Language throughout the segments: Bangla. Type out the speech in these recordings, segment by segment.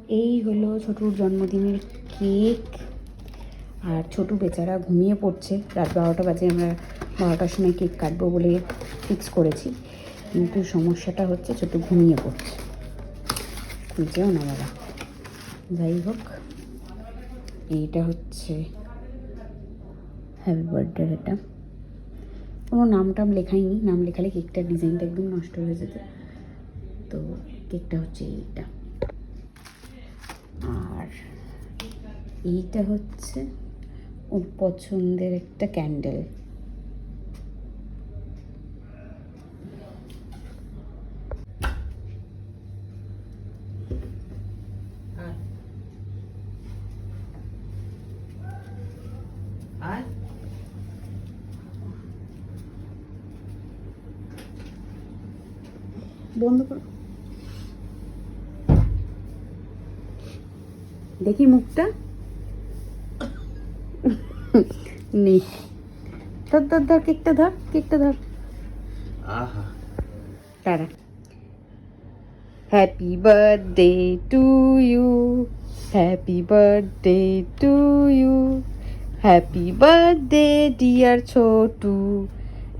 এই হলো ছোটুর জন্মদিনের কেক। আর ছোটু বেচারা ঘুমিয়ে পড়ছে। রাত 12টা বাজে, আমরা 12টার সময় কেক কাটবো বলে ফিক্স করেছি, কিন্তু সমস্যাটা হচ্ছে ছোটু ঘুমিয়ে পড়ছে, খুঁজেও না বাবা। যাই হোক, এইটা হচ্ছে হ্যাপি বার্থডে। এটা কোনো নাম টাম লেখাইনি, নাম লেখালে কেকটার ডিজাইনটা একদম নষ্ট হয়ে যেত। তো কেকটা হচ্ছে এইটা, আর এইটা হচ্ছে ওর পছন্দের একটা ক্যান্ডেল। বন্ধ করো, দেখি মুখটা নেই। ধর ধর ধর, কেকটা ধর, কেকটা ধর। আহা, তারা happy birthday to you, happy birthday to you, happy birthday dear Chhotu,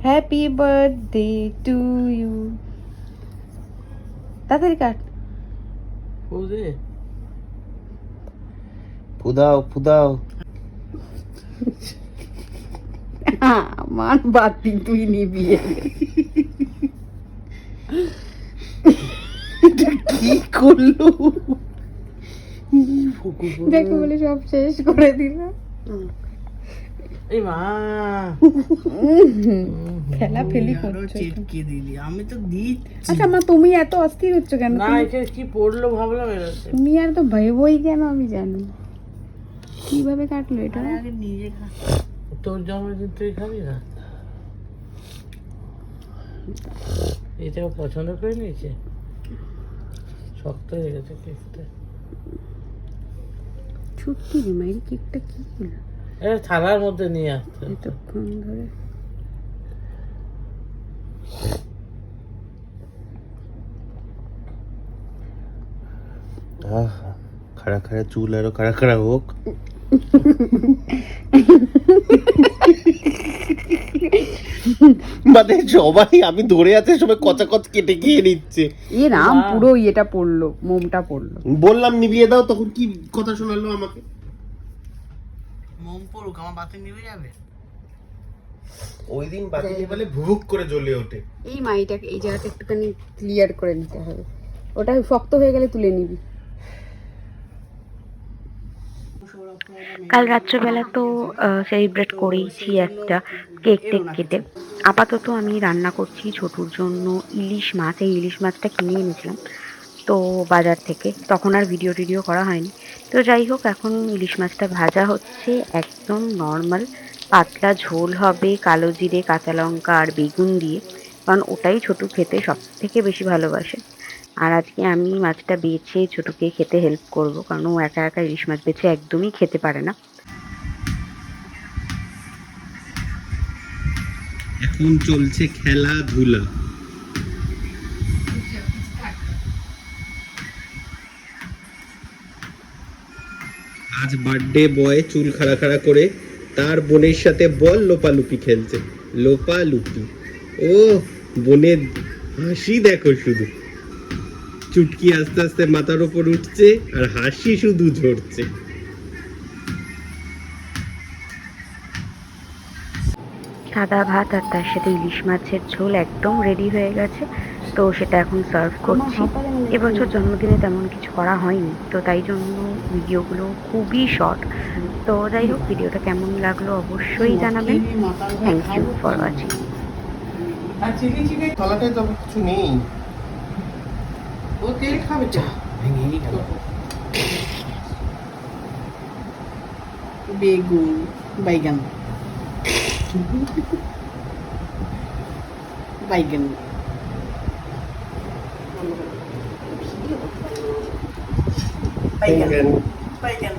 happy birthday to you. তাড়াতাড়ি কাট। ফুদাও ফুদাও। আমার বাতি তুই নিবি। কি করলো? দেখো বলে সব শেষ করে দিল। এই মা, খেলা ফেলি করছো। চিটকে দিলি, আমি তো দিচ্ছি। আচ্ছা মা, তুমি এত অস্থির হচ্ছ কেন? না, এটা কি পড়লো ভাবলাম এরকম। তুমি আর তো ভয় বই কেন আমি জানি। কিভাবে কাটলো এটা? আগে নিজে খা। তোর জন্মদিন তুই খাবি না? এটাও পছন্দ করে নিয়েছে, শক্ত হয়ে গেছে কেকটা। সত্যি রে মায়ের কেকটা কি হলো? এটা থালার মধ্যে নিয়ে আসতে এতক্ষণ ধরে। খাড়া খাড়া চুল আরো খাড়া খাড়া হোক। মানে সবাই আমি ধরে আছে, সবাই কচা কচ কেটে খেয়ে নিচ্ছে। এ রাম, পুরো ইয়েটা পড়লো, মোমটা পড়লো। বললাম নিভিয়ে দাও, তখন কি কথা শোনালো আমাকে। মোম পড়ুক, আমার বাতি নিভে যাবে। ওই দিন বাতি নিভালে ভুক করে জ্বলে ওঠে। এই মাইটাকে এই জায়গাটা একটুখানি ক্লিয়ার করে নিতে হবে, ওটা শক্ত হয়ে গেলে তুলে নিবি। কাল রাত্রেবেলা তো সেলিব্রেট করেইছি একটা কেক টেক কেটে। আপাতত আমি রান্না করছি ছোটুর জন্য ইলিশ মাছ। এই ইলিশ মাছটা কিনে এনেছিলাম তো বাজার থেকে, তখন আর ভিডিও টিডিও করা হয়নি। তো যাই হোক, এখন ইলিশ মাছটা ভাজা হচ্ছে, একদম নর্মাল পাতলা ঝোল হবে, কালো জিরে কাঁচা লঙ্কা আর বেগুন দিয়ে, কারণ ওটাই ছোটু খেতে সব থেকে বেশি ভালোবাসে। আর আজকে আমি মাছটা বেছে ছোটুকে খেতে হেল্প করব, কারণ ও একা একা ইলিশ মাছ বেছে একদমই খেতে পারে না। এখন চলছে খেলাধুলা। আজ বার্থডে বয় চুল খাড়া খাড়া করে তার বোনের সাথে বল লোপালুপি খেলছে। লোপালুপি, ও বোনের হাসি দেখো শুধু। চুটকি আস্তে আস্তে মাথার উপর উঠছে আর হাসি শুধু ঝরছে। সাদা ভাত আর তার সাথে ইলিশ মাছের ঝোল একদম রেডি হয়ে গেছে, তো সেটা এখন সার্ভ করছি। এবছর জন্মদিনে তেমন কিছু করা হয়নি, তো তাই জন্য ভিডিওগুলো খুবই শর্ট। তো যাই হোক, ভিডিওটা কেমন লাগলো অবশ্যই জানাবেন। Thank you for watching. তলাটায় তো কিছু নেই, ও তেল খাবে চা ভেঙে গেল। বেগুন বাইগান বাইগান বাইগান বাইগান